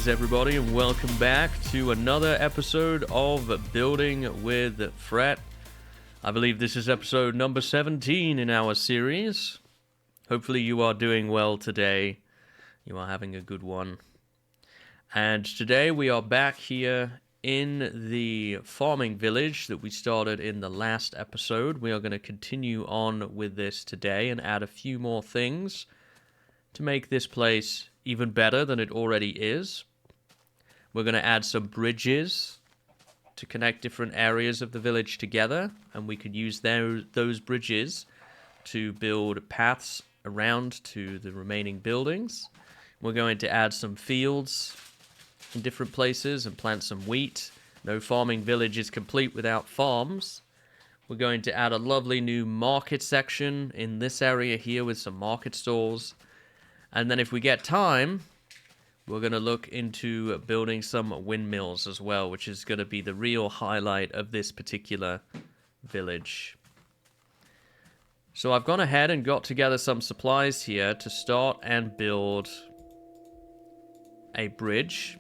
Greetings everybody and welcome back to another episode of Building with Fret. I believe this is episode number 17 in our series. Hopefully you are doing well today. You are having a good one. And today we are back here in the farming village that we started in the last episode. We are going to continue on with this today and add a few more things to make this place even better than it already is. We're going to add some bridges to connect different areas of the village together, and we could use those bridges to build paths around to the remaining buildings. We're going to add some fields in different places and plant some wheat. No farming village is complete without farms. We're going to add a lovely new market section in this area here with some market stalls. And then if we get time, we're going to look into building some windmills as well, which is going to be the real highlight of this particular village. So I've gone ahead and got together some supplies here to start and build a bridge.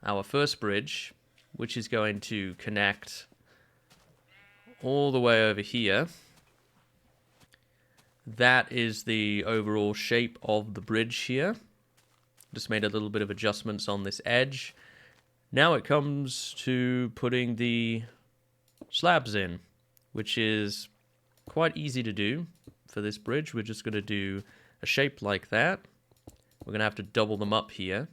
Our first bridge, which is going to connect all the way over here. That is the overall shape of the bridge here. Just made a little bit of adjustments on this edge. Now it comes to putting the slabs in, which is quite easy to do for this bridge. We're just going to do a shape like that. We're going to have to double them up here,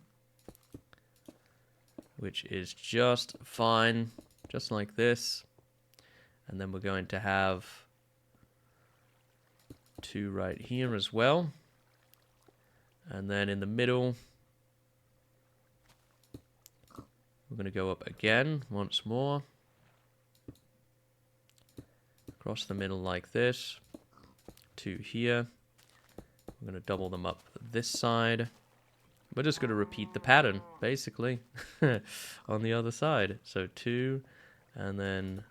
which is just fine, just like this. And then we're going to have two right here as well, and then in the middle we're going to go up again once more across the middle like this, two here. We're going to double them up this side. We're just going to repeat the pattern basically on the other side, so two and then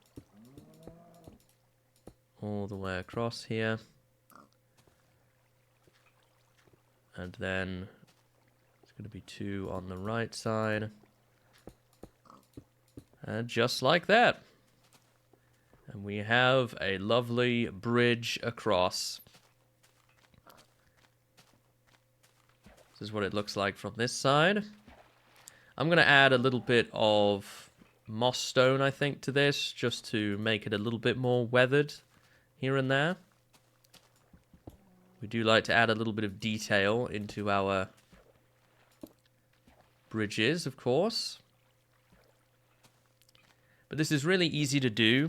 all the way across here. And then it's going to be two on the right side. And just like that. And we have a lovely bridge across. This is what it looks like from this side. I'm going to add a little bit of moss stone, I think, to this, just to make it a little bit more weathered here and there. We do like to add a little bit of detail into our bridges, of course. But this is really easy to do.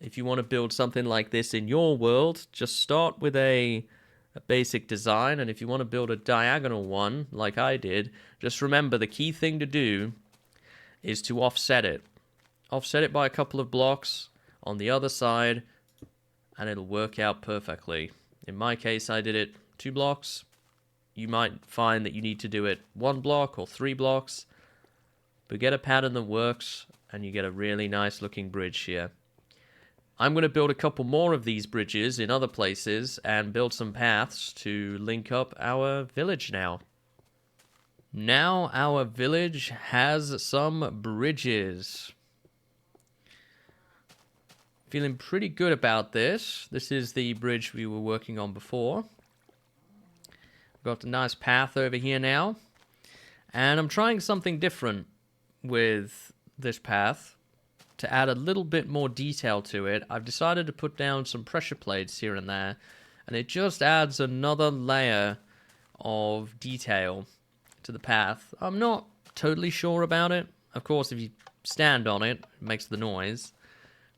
If you want to build something like this in your world, just start with a basic design. And if you want to build a diagonal one, like I did, just remember the key thing to do is to offset it. Offset it by a couple of blocks on the other side, and it'll work out perfectly. In my case, I did it 2 blocks. You might find that you need to do it 1 block or 3 blocks. But get a pattern that works, and you get a really nice looking bridge here. I'm going to build a couple more of these bridges in other places and build some paths to link up our village now. Now our village has some bridges. Feeling pretty good about this. This is the bridge we were working on before. Got a nice path over here now. And I'm trying something different with this path to add a little bit more detail to it. I've decided to put down some pressure plates here and there, and it just adds another layer of detail to the path. I'm not totally sure about it. Of course, if you stand on it, it makes the noise.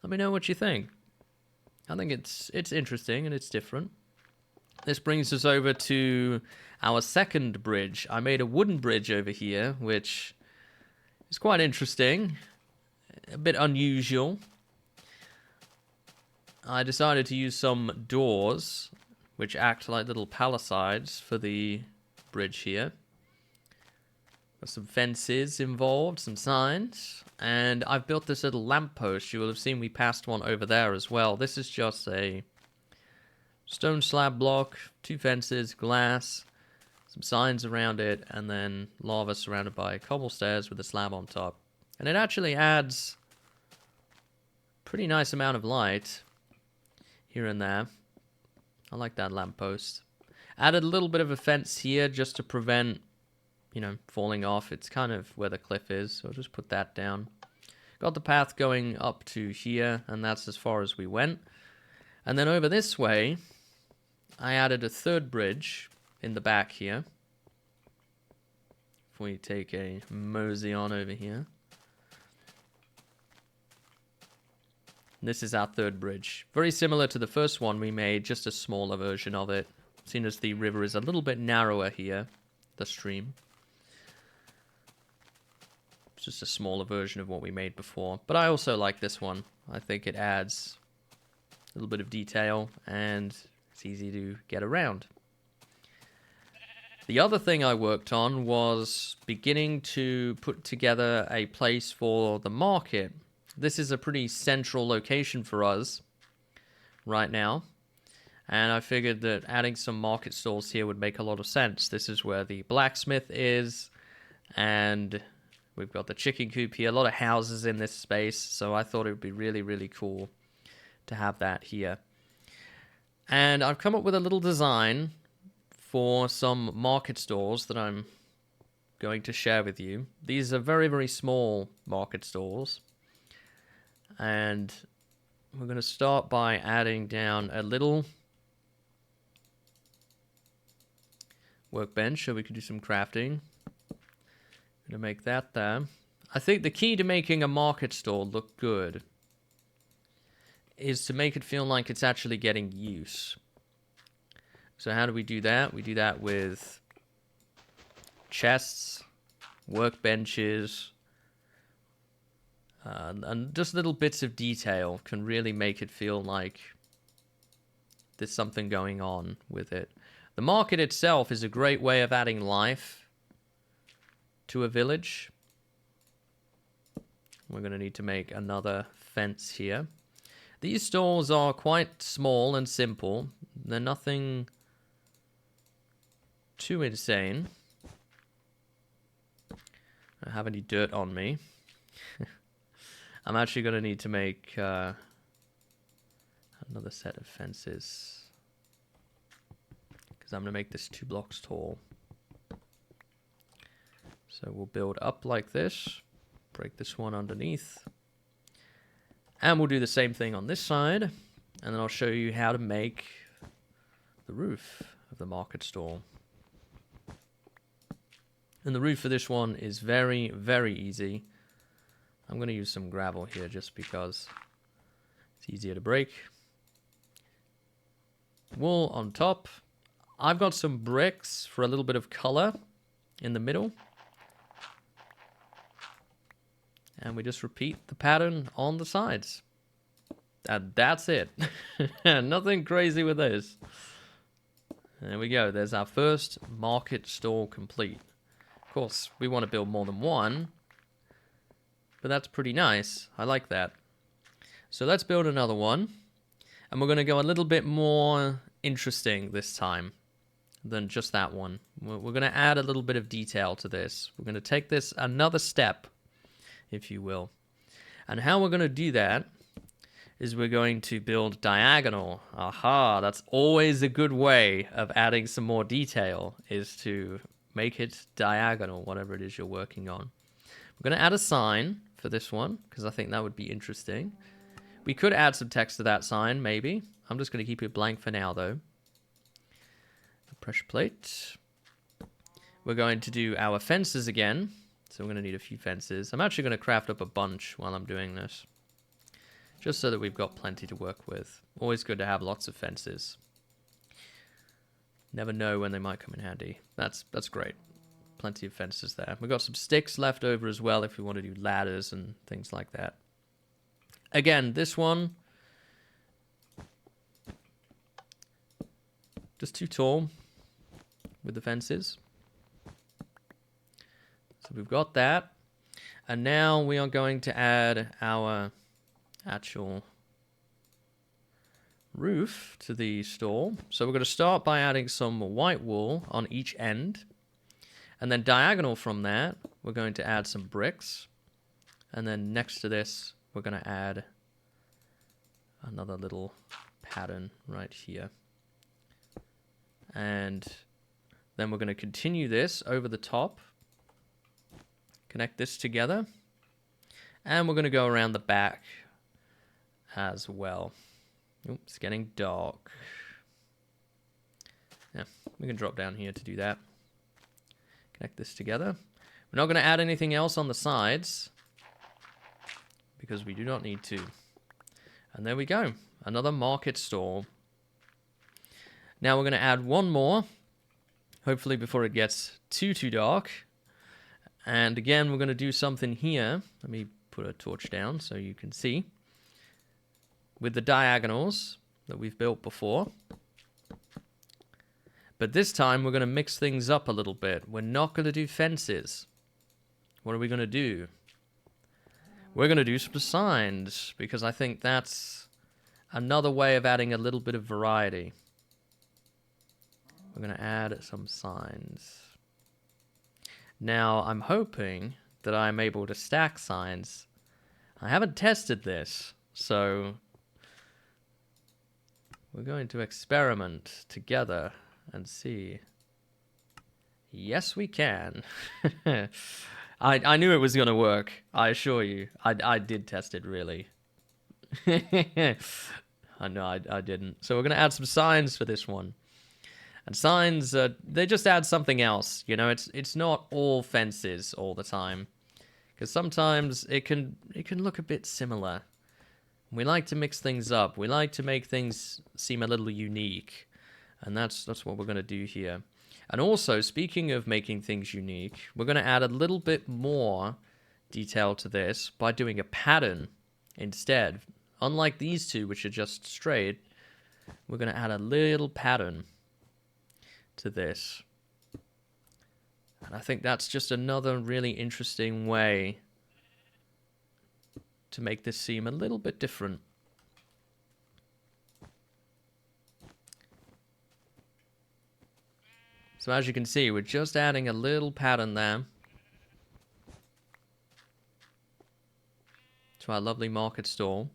Let me know what you think. I think it's interesting and it's different. This brings us over to our second bridge. I made a wooden bridge over here, which is quite interesting. A bit unusual. I decided to use some doors, which act like little palisades for the bridge here. There's some fences involved, some signs, and I've built this little lamppost. You will have seen we passed one over there as well. This is just a stone slab block, 2 fences, glass, some signs around it, and then lava surrounded by cobble stairs with a slab on top. And it actually adds a pretty nice amount of light here and there. I like that lamppost. Added a little bit of a fence here just to prevent, you know, falling off. It's kind of where the cliff is, so I'll just put that down. Got the path going up to here, and that's as far as we went. And then over this way, I added a third bridge in the back here. If we take a mosey on over here. This is our third bridge. Very similar to the first one we made, just a smaller version of it. Seeing as the river is a little bit narrower here, the stream. It's just a smaller version of what we made before. But I also like this one. I think it adds a little bit of detail and it's easy to get around. The other thing I worked on was beginning to put together a place for the market. This is a pretty central location for us right now. And I figured that adding some market stalls here would make a lot of sense. This is where the blacksmith is. And we've got the chicken coop here. A lot of houses in this space. So I thought it would be really, really cool to have that here. And I've come up with a little design for some market stalls that I'm going to share with you. These are very, very small market stalls. And we're going to start by adding down a little workbench so we can do some crafting. I'm going to make that there. I think the key to making a market stall look good is to make it feel like it's actually getting use. So how do we do that? We do that with chests, workbenches, and just little bits of detail can really make it feel like there's something going on with it. The market itself is a great way of adding life to a village. We're going to need to make another fence here. These stalls are quite small and simple. They're nothing too insane. I don't have any dirt on me. I'm actually going to need to make another set of fences. Because I'm going to make this 2 blocks tall. So we'll build up like this. Break this one underneath. And we'll do the same thing on this side. And then I'll show you how to make the roof of the market stall. And the roof for this one is very, very easy. I'm going to use some gravel here just because it's easier to break. Wool on top. I've got some bricks for a little bit of color in the middle. And we just repeat the pattern on the sides. And that's it. Nothing crazy with this. There we go. There's our first market stall complete. Of course, we want to build more than one. But that's pretty nice. I like that. So let's build another one. And we're going to go a little bit more interesting this time than just that one. We're going to add a little bit of detail to this. We're going to take this another step, if you will. And how we're going to do that is we're going to build diagonal. Aha, that's always a good way of adding some more detail, is to make it diagonal, whatever it is you're working on. We're going to add a sign for this one, because I think that would be interesting. We could add some text to that sign, maybe. I'm just going to keep it blank for now, though. A pressure plate. We're going to do our fences again. So we're going to need a few fences. I'm actually going to craft up a bunch while I'm doing this. Just so that we've got plenty to work with. Always good to have lots of fences. Never know when they might come in handy. That's great. Plenty of fences there. We've got some sticks left over as well if we want to do ladders and things like that. Again, this one, just too tall with the fences. So we've got that. And now we are going to add our actual roof. roof to the store. So we're going to start by adding some white wool on each end. And then diagonal from that, we're going to add some bricks. And then next to this, we're going to add another little pattern right here. And then we're going to continue this over the top. Connect this together. And we're going to go around the back as well. Oops, it's getting dark. Yeah, we can drop down here to do that. Connect this together. We're not going to add anything else on the sides because we do not need to. And there we go. Another market stall. Now we're going to add one more. Hopefully before it gets too dark. And again, we're going to do something here. Let me put a torch down so you can see. With the diagonals that we've built before. But this time we're going to mix things up a little bit. We're not going to do fences. What are we going to do? We're going to do some signs, because I think that's another way of adding a little bit of variety. We're going to add some signs. Now, I'm hoping that I'm able to stack signs. I haven't tested this, so we're going to experiment together and see. Yes, we can. I knew it was going to work. I assure you. I did test it, really. No, I didn't. So we're going to add some signs for this one. And signs, they just add something else. You know, it's not all fences all the time. Because sometimes it can look a bit similar. We like to mix things up. We like to make things seem a little unique. And that's what we're going to do here. And also, speaking of making things unique, we're going to add a little bit more detail to this by doing a pattern instead. Unlike these two, which are just straight, we're going to add a little pattern to this. And I think that's just another really interesting way to make this seem a little bit different. So as you can see, we're just adding a little pattern there to our lovely market stall.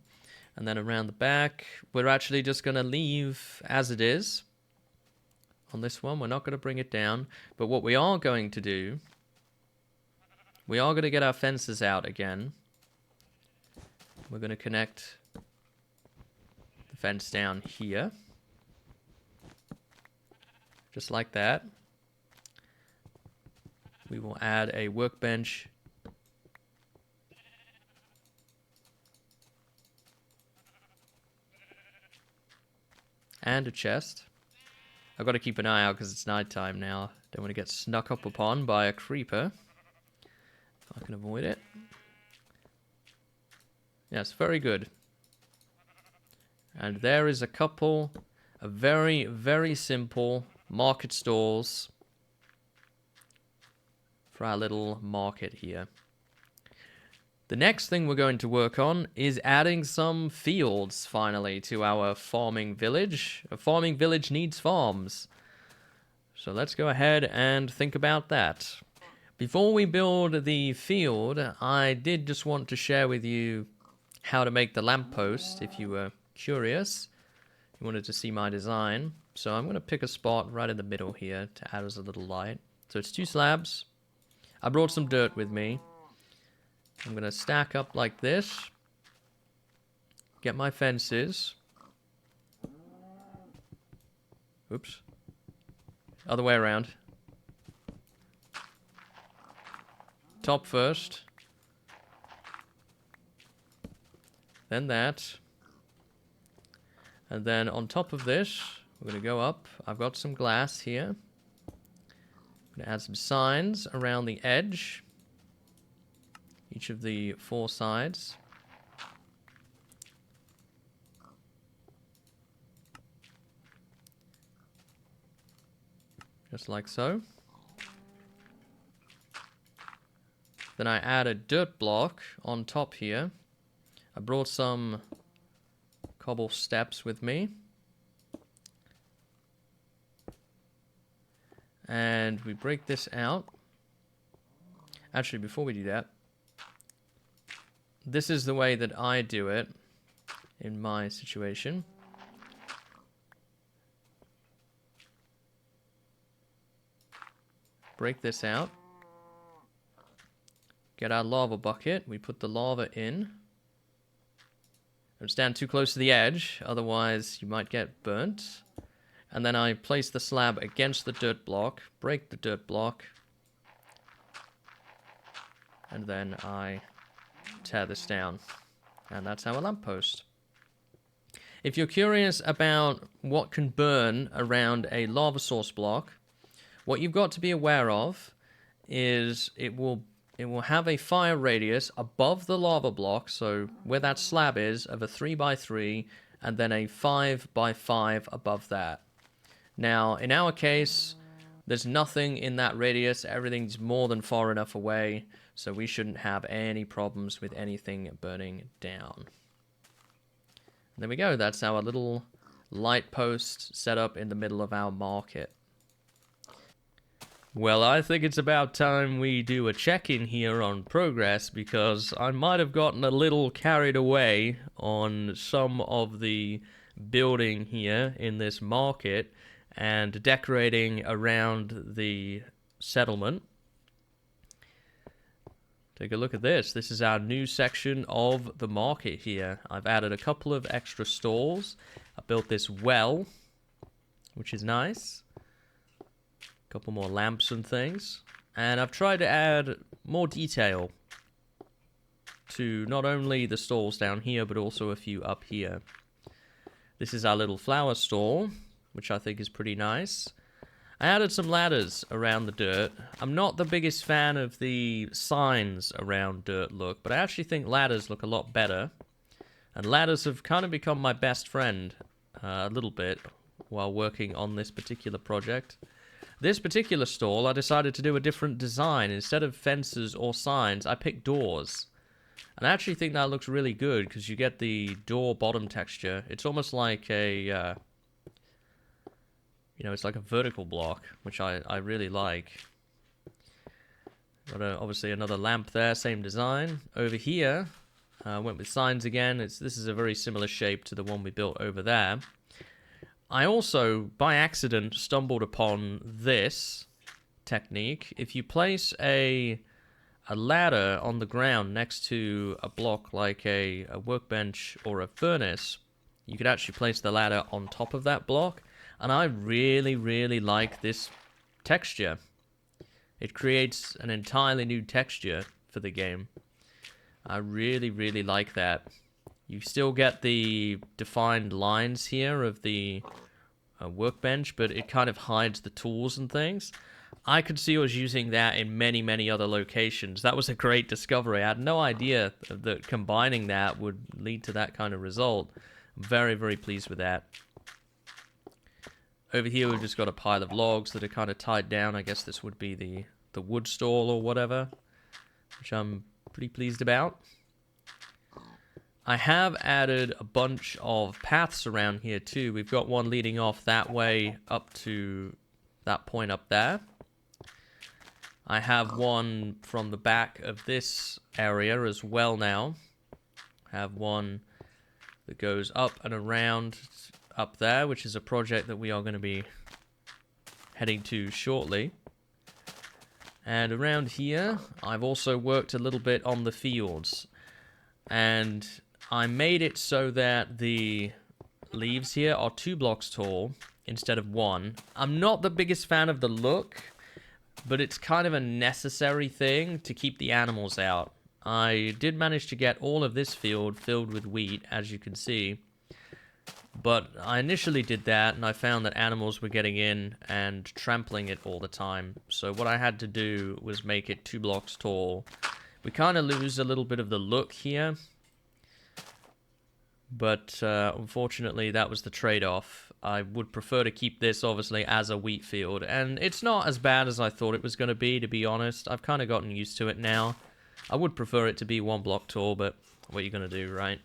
And then around the back, we're actually just going to leave as it is. On this one, we're not going to bring it down. But what we are going to do, we are going to get our fences out again. We're going to connect the fence down here. Just like that. We will add a workbench. And a chest. I've got to keep an eye out because it's nighttime now. Don't want to get snuck up upon by a creeper. If I can avoid it. Yes, very good. And there is a couple of very, very simple market stalls for our little market here. The next thing we're going to work on is adding some fields, finally, to our farming village. A farming village needs farms. So let's go ahead and think about that. Before we build the field, I did just want to share with you how to make the lamppost, if you were curious. You wanted to see my design. So I'm going to pick a spot right in the middle here to add as a little light. So it's 2 slabs. I brought some dirt with me. I'm going to stack up like this. Get my fences. Oops. Other way around. Top first. Then that. And then on top of this, we're going to go up. I've got some glass here. I'm going to add some signs around the edge. Each of the 4 sides. Just like so. Then I add a dirt block on top here. I brought some cobble steps with me. And we break this out. Actually, before we do that, this is the way that I do it in my situation. Break this out. Get our lava bucket. We put the lava in. Don't stand too close to the edge, otherwise you might get burnt. And then I place the slab against the dirt block, break the dirt block, and then I tear this down. And that's our lamppost. If you're curious about what can burn around a lava source block, what you've got to be aware of is it will have a fire radius above the lava block, so where that slab is, of a 3x3, and then a 5x5 above that. Now, in our case, there's nothing in that radius, everything's more than far enough away, so we shouldn't have any problems with anything burning down. There we go, that's our little light post set up in the middle of our market. Well, I think it's about time we do a check-in here on progress, because I might have gotten a little carried away on some of the building here in this market and decorating around the settlement. Take a look at this. This is our new section of the market here. I've added a couple of extra stalls. I built this well, which is nice. Couple more lamps and things, and I've tried to add more detail to not only the stalls down here but also a few up here. This is our little flower stall, which I think is pretty nice. I added some ladders around the dirt. I'm not the biggest fan of the signs around dirt look, but I actually think ladders look a lot better, and ladders have kind of become my best friend a little bit while working on this particular project. This particular stall, I decided to do a different design. Instead of fences or signs, I picked doors. And I actually think that looks really good, because you get the door bottom texture. It's almost like a, it's like a vertical block, which I really like. Got obviously another lamp there, same design. Over here, went with signs again. This is a very similar shape to the one we built over there. I also, by accident, stumbled upon this technique. If you place a ladder on the ground next to a block like a workbench or a furnace, you could actually place the ladder on top of that block. And I really, really like this texture. It creates an entirely new texture for the game. I really, really like that. You still get the defined lines here of the workbench, but it kind of hides the tools and things. I could see us using that in many, many other locations. That was a great discovery. I had no idea that combining that would lead to that kind of result. I'm very, very pleased with that. Over here we've just got a pile of logs that are kind of tied down. I guess this would be the wood stall or whatever, which I'm pretty pleased about. I have added a bunch of paths around here too. We've got one leading off that way up to that point up there. I have one from the back of this area as well now. I have one that goes up and around up there, which is a project that we are going to be heading to shortly. And around here, I've also worked a little bit on the fields. And I made it so that the leaves here are 2 blocks tall instead of 1. I'm not the biggest fan of the look, but it's kind of a necessary thing to keep the animals out. I did manage to get all of this field filled with wheat, as you can see. But I initially did that, and I found that animals were getting in and trampling it all the time. So what I had to do was make it 2 blocks tall. We kind of lose a little bit of the look here. But unfortunately, that was the trade-off. I would prefer to keep this, obviously, as a wheat field. And it's not as bad as I thought it was going to be honest. I've kind of gotten used to it now. I would prefer it to be 1 block tall, but what are you going to do, right?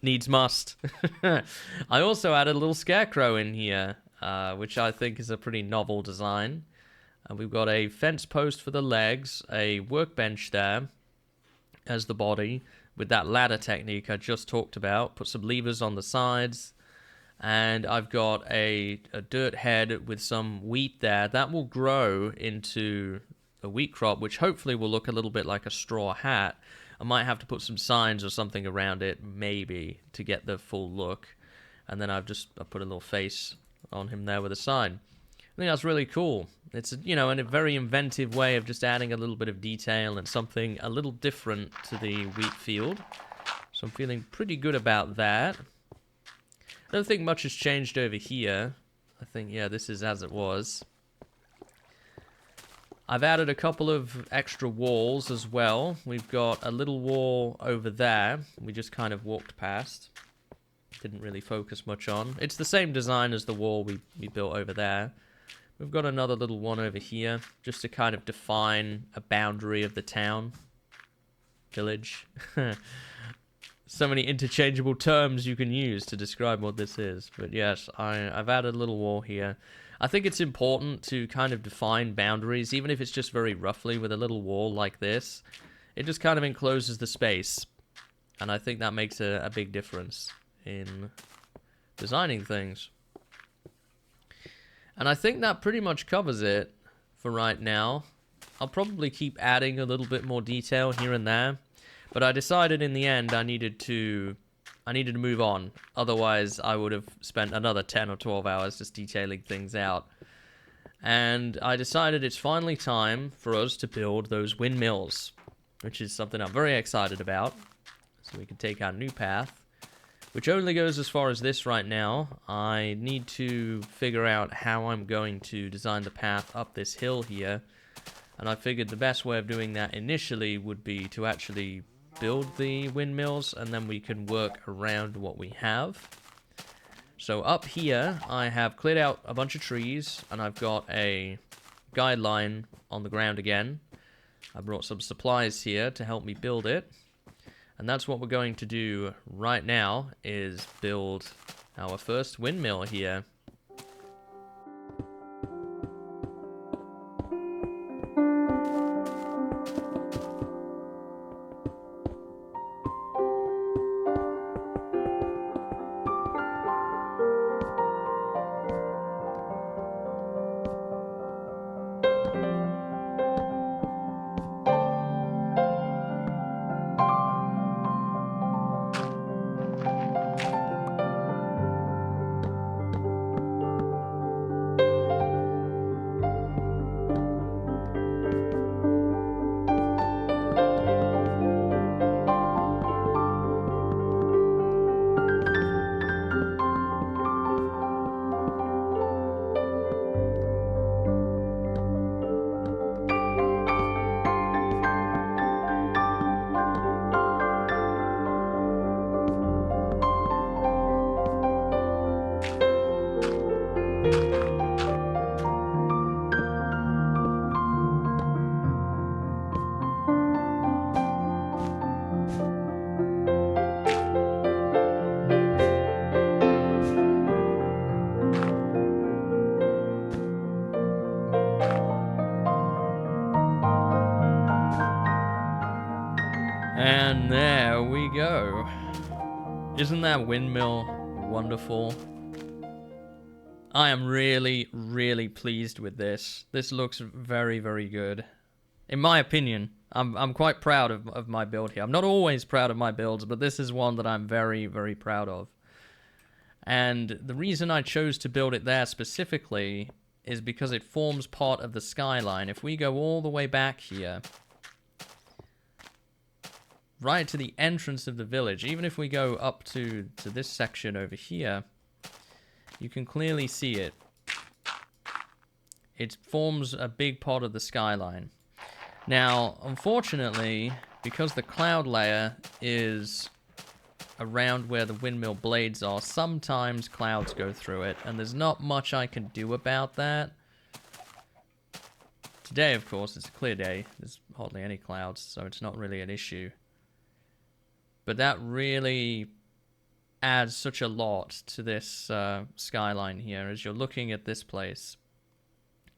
Needs must. I also added a little scarecrow in here, which I think is a pretty novel design. And we've got a fence post for the legs, a workbench there as the body, with that ladder technique I just talked about. Put some levers on the sides. And I've got a dirt head with some wheat there. That will grow into a wheat crop, which hopefully will look a little bit like a straw hat. I might have to put some signs or something around it, maybe, to get the full look. And then I put a little face on him there with a sign. I think that's really cool. It's, in a very inventive way of just adding a little bit of detail and something a little different to the wheat field. So I'm feeling pretty good about that. I don't think much has changed over here. I think, yeah, this is as it was. I've added a couple of extra walls as well. We've got a little wall over there. We just kind of walked past. Didn't really focus much on. It's the same design as the wall we built over there. We've got another little one over here, just to kind of define a boundary of the town. Village. So many interchangeable terms you can use to describe what this is. But yes, I've added a little wall here. I think it's important to kind of define boundaries, even if it's just very roughly with a little wall like this. It just kind of encloses the space. And I think that makes a big difference in designing things. And I think that pretty much covers it for right now. I'll probably keep adding a little bit more detail here and there. But I decided in the end I needed to move on. Otherwise, I would have spent another 10 or 12 hours just detailing things out. And I decided it's finally time for us to build those windmills, which is something I'm very excited about. So we can take our new path, which only goes as far as this right now. I need to figure out how I'm going to design the path up this hill here. And I figured the best way of doing that initially would be to actually build the windmills, and then we can work around what we have. So up here, I have cleared out a bunch of trees, and I've got a guideline on the ground again. I brought some supplies here to help me build it. And that's what we're going to do right now, is build our first windmill here. And there we go. Isn't that windmill wonderful? I am really, really pleased with this. This looks very, very good. In my opinion, I'm quite proud of my build here. I'm not always proud of my builds, but this is one that I'm very, very proud of. And the reason I chose to build it there specifically is because it forms part of the skyline. If we go all the way back here, right to the entrance of the village, even if we go up to this section over here, you can clearly see it. It forms a big part of the skyline. Now, unfortunately, because the cloud layer is around where the windmill blades are, sometimes clouds go through it, and there's not much I can do about that. Today, of course, it's a clear day. There's hardly any clouds, so it's not really an issue. But that really adds such a lot to this skyline here as you're looking at this place.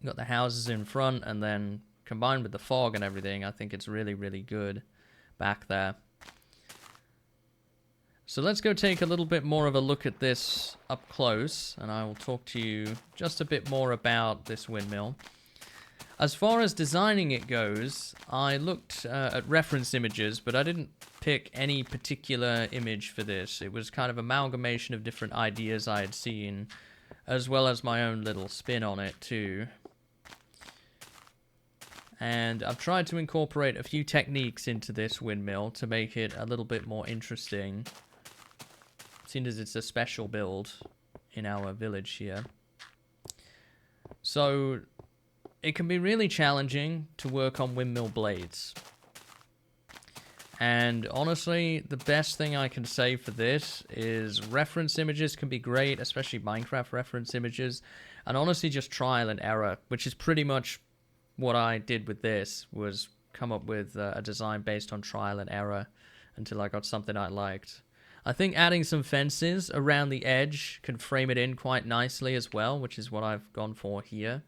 You got the houses in front, and then combined with the fog and everything, I think it's really, really good back there. So let's go take a little bit more of a look at this up close, and I will talk to you just a bit more about this windmill. As far as designing it goes, I looked at reference images, but I didn't pick any particular image for this. It was kind of amalgamation of different ideas I had seen, as well as my own little spin on it too. And I've tried to incorporate a few techniques into this windmill to make it a little bit more interesting, seeing as it's a special build in our village here. So it can be really challenging to work on windmill blades. And honestly, the best thing I can say for this is reference images can be great, especially Minecraft reference images. And honestly, just trial and error, which is pretty much what I did with this, was come up with a design based on trial and error until I got something I liked. I think adding some fences around the edge can frame it in quite nicely as well, which is what I've gone for here.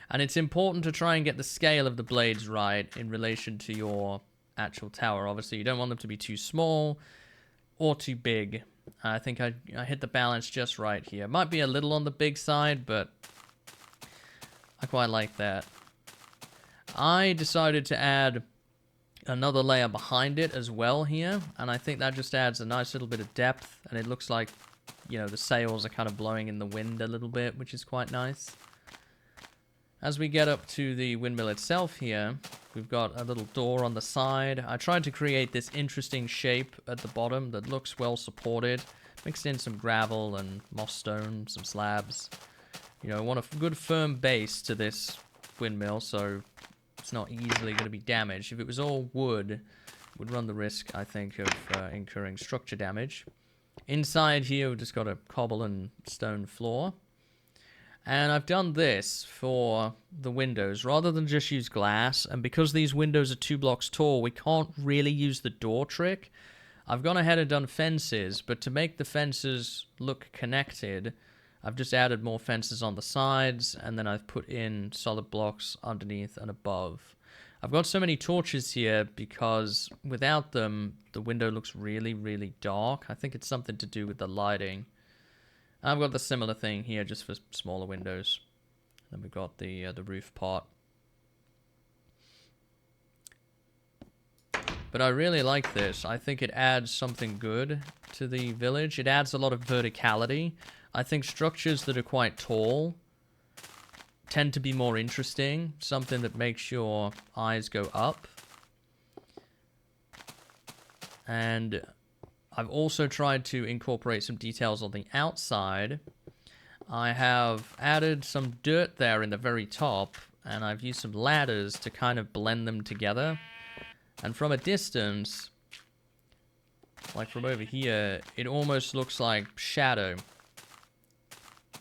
And it's important to try and get the scale of the blades right in relation to your actual tower. Obviously, you don't want them to be too small or too big. I think I hit the balance just right here. Might be a little on the big side, but I quite like that. I decided to add another layer behind it as well here, and I think that just adds a nice little bit of depth, and it looks like, you know, the sails are kind of blowing in the wind a little bit, which is quite nice. As we get up to the windmill itself here, we've got a little door on the side. I tried to create this interesting shape at the bottom that looks well supported. Mixed in some gravel and moss stone, some slabs. You know, I want a good firm base to this windmill, so it's not easily going to be damaged. If it was all wood, it would run the risk, I think, of incurring structure damage. Inside here, we've just got a cobble and stone floor. And I've done this for the windows, rather than just use glass. And because these windows are 2 blocks tall, we can't really use the door trick. I've gone ahead and done fences, but to make the fences look connected, I've just added more fences on the sides, and then I've put in solid blocks underneath and above. I've got so many torches here because without them, the window looks really, really dark. I think it's something to do with the lighting. I've got the similar thing here just for smaller windows. Then we've got the roof part. But I really like this. I think it adds something good to the village. It adds a lot of verticality. I think structures that are quite tall tend to be more interesting. Something that makes your eyes go up. And I've also tried to incorporate some details on the outside. I have added some dirt there in the very top, and I've used some ladders to kind of blend them together. And from a distance, like from over here, it almost looks like shadow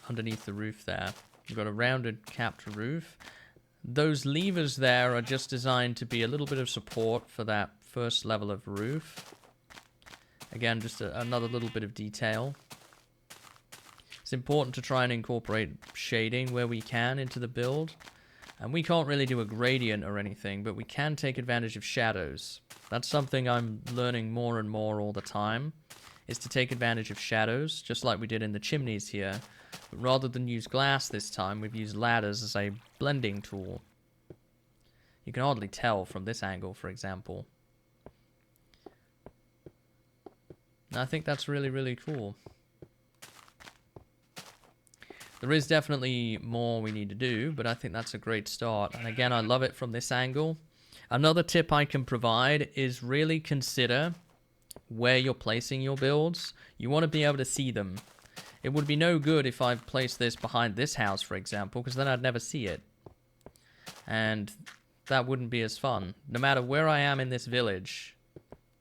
underneath the roof there. We've got a rounded capped roof. Those levers there are just designed to be a little bit of support for that first level of roof. Again, just another little bit of detail. It's important to try and incorporate shading where we can into the build. And we can't really do a gradient or anything, but we can take advantage of shadows. That's something I'm learning more and more all the time, is to take advantage of shadows, just like we did in the chimneys here. But rather than use glass this time, we've used ladders as a blending tool. You can hardly tell from this angle, for example. And I think that's really, really cool. There is definitely more we need to do, but I think that's a great start. And again, I love it from this angle. Another tip I can provide is really consider where you're placing your builds. You want to be able to see them. It would be no good if I placed this behind this house, for example, because then I'd never see it. And that wouldn't be as fun. No matter where I am in this village,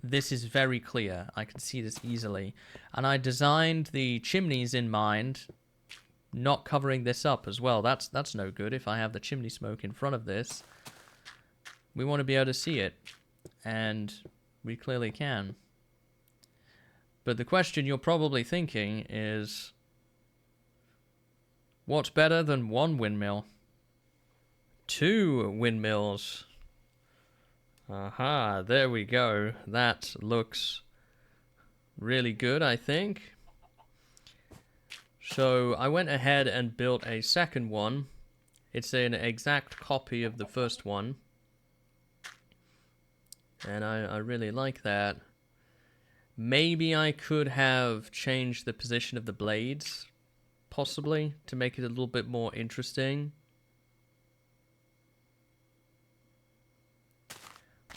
this is very clear. I can see this easily. And I designed the chimneys in mind, not covering this up as well. That's no good if I have the chimney smoke in front of this. We want to be able to see it, and we clearly can. But the question you're probably thinking is, what's better than one windmill? 2 windmills. Aha, there we go. That looks really good, I think. So I went ahead and built a second one. It's an exact copy of the first one. And I really like that. Maybe I could have changed the position of the blades, possibly, to make it a little bit more interesting.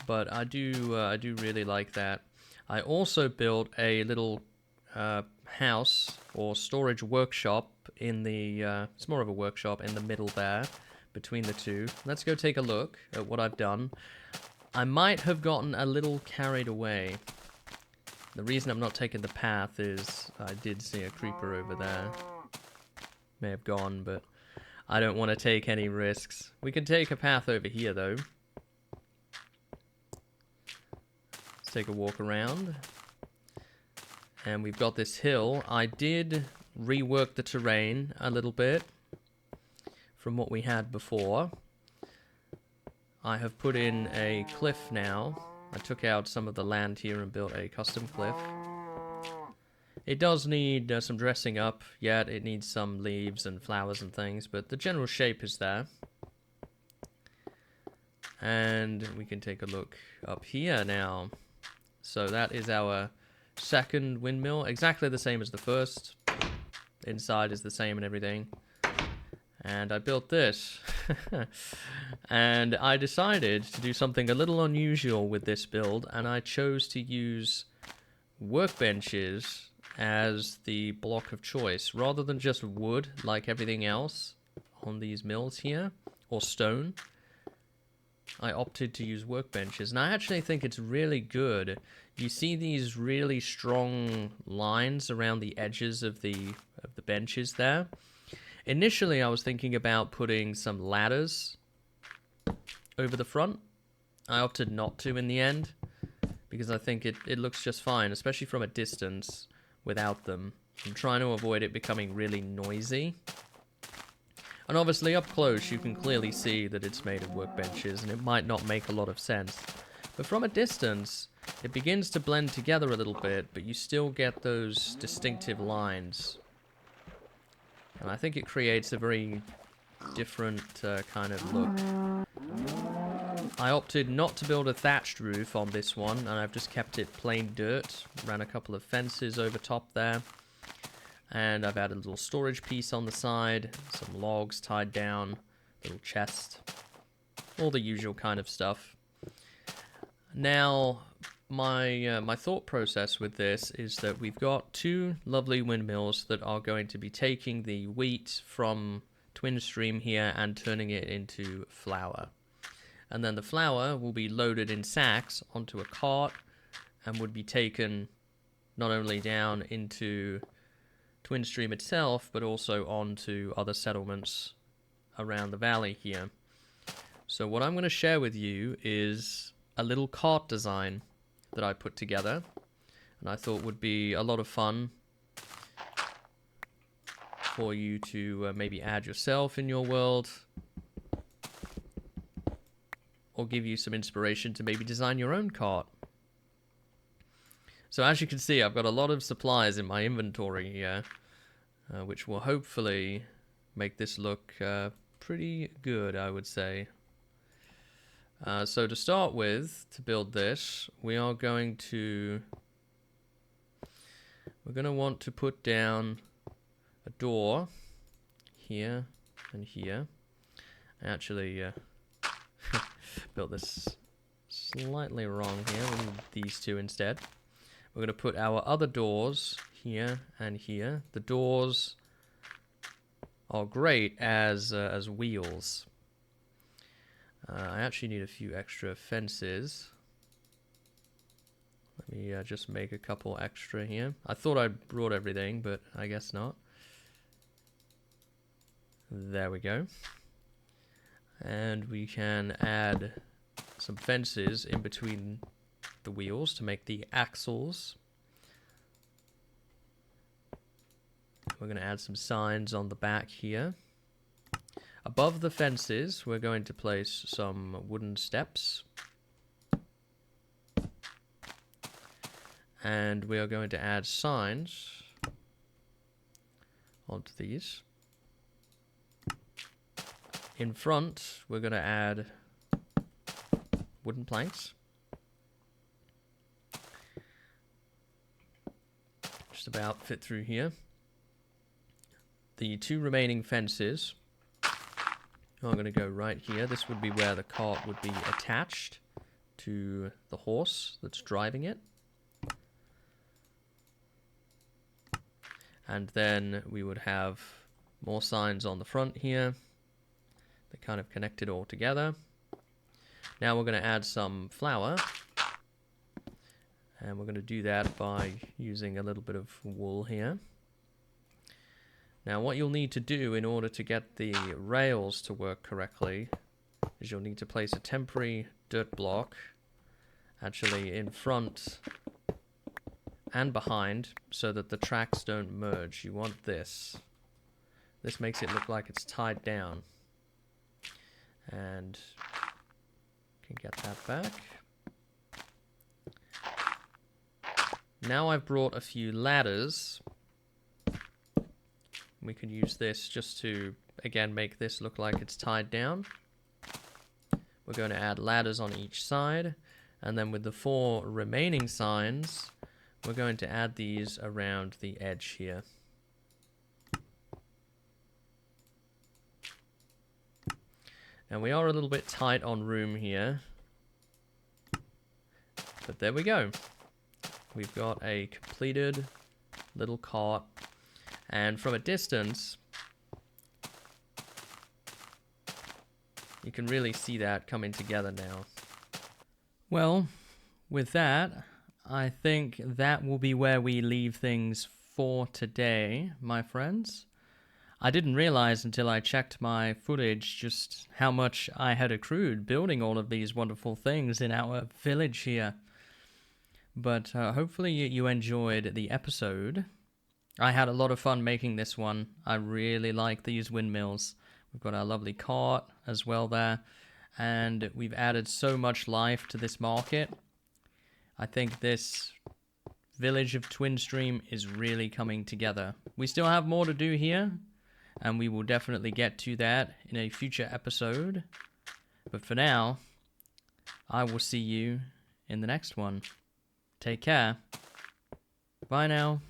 But I do really like that. I also built a little house or storage workshop in the, it's more of a workshop in the middle there, between the two. Let's go take a look at what I've done. I might have gotten a little carried away. The reason I'm not taking the path is I did see a creeper over there. May have gone, but I don't want to take any risks. We can take a path over here, though. Let's take a walk around. And we've got this hill. I did rework the terrain a little bit from what we had before. I have put in a cliff now. I took out some of the land here and built a custom cliff. It does need some dressing up yet. It needs some leaves and flowers and things, but the general shape is there. And we can take a look up here now. So that is our second windmill, exactly the same as the first. Inside is the same and everything. And I built this. And I decided to do something a little unusual with this build, and I chose to use workbenches as the block of choice, rather than just wood like everything else on these mills here, or stone. I opted to use workbenches, and I actually think it's really good. You see these really strong lines around the edges of the benches there. Initially, I was thinking about putting some ladders over the front. I opted not to in the end, because I think it looks just fine, especially from a distance without them. I'm trying to avoid it becoming really noisy. And obviously up close you can clearly see that it's made of workbenches, and it might not make a lot of sense. But from a distance, it begins to blend together a little bit, but you still get those distinctive lines. And I think it creates a very different kind of look. I opted not to build a thatched roof on this one, and I've just kept it plain dirt. Ran a couple of fences over top there. And I've added a little storage piece on the side, some logs tied down, little chest, all the usual kind of stuff. Now, my thought process with this is that we've got 2 lovely windmills that are going to be taking the wheat from Twinstream here and turning it into flour. And then the flour will be loaded in sacks onto a cart and would be taken not only down into Twinstream itself, but also onto other settlements around the valley here. So what I'm going to share with you is a little cart design that I put together, and I thought would be a lot of fun for you to maybe add yourself in your world, or give you some inspiration to maybe design your own cart. So as you can see, I've got a lot of supplies in my inventory here, which will hopefully make this look pretty good, I would say. So to start with, to build this, we're going to want to put down a door here and here. Actually, built this slightly wrong here. We need these 2 instead. We're going to put our other doors here and here. The doors are great as wheels. I actually need a few extra fences. Let me just make a couple extra here. I thought I brought everything, but I guess not. There we go. And we can add some fences in between the wheels to make the axles. We're going to add some signs on the back here. Above the fences, we're going to place some wooden steps. And we are going to add signs onto these. In front, we're going to add wooden planks. Just about fit through here. The two remaining fences are going to go right here. This would be where the cart would be attached to the horse that's driving it. And then we would have more signs on the front here. They kind of connect it all together. Now we're going to add some flour. And we're going to do that by using a little bit of wool here. Now what you'll need to do in order to get the rails to work correctly is you'll need to place a temporary dirt block actually in front and behind so that the tracks don't merge. You want this. This makes it look like it's tied down. And can get that back. Now I've brought a few ladders. We could use this just to, again, make this look like it's tied down. We're going to add ladders on each side. And then with the 4 remaining signs, we're going to add these around the edge here. And we are a little bit tight on room here. But there we go. We've got a completed little cart. And from a distance, you can really see that coming together now. Well, with that, I think that will be where we leave things for today, my friends. I didn't realize until I checked my footage just how much I had accrued building all of these wonderful things in our village here. But hopefully you enjoyed the episode. I had a lot of fun making this one. I really like these windmills. We've got our lovely cart as well there. And we've added so much life to this market. I think this village of Twinstream is really coming together. We still have more to do here. And we will definitely get to that in a future episode. But for now, I will see you in the next one. Take care. Bye now.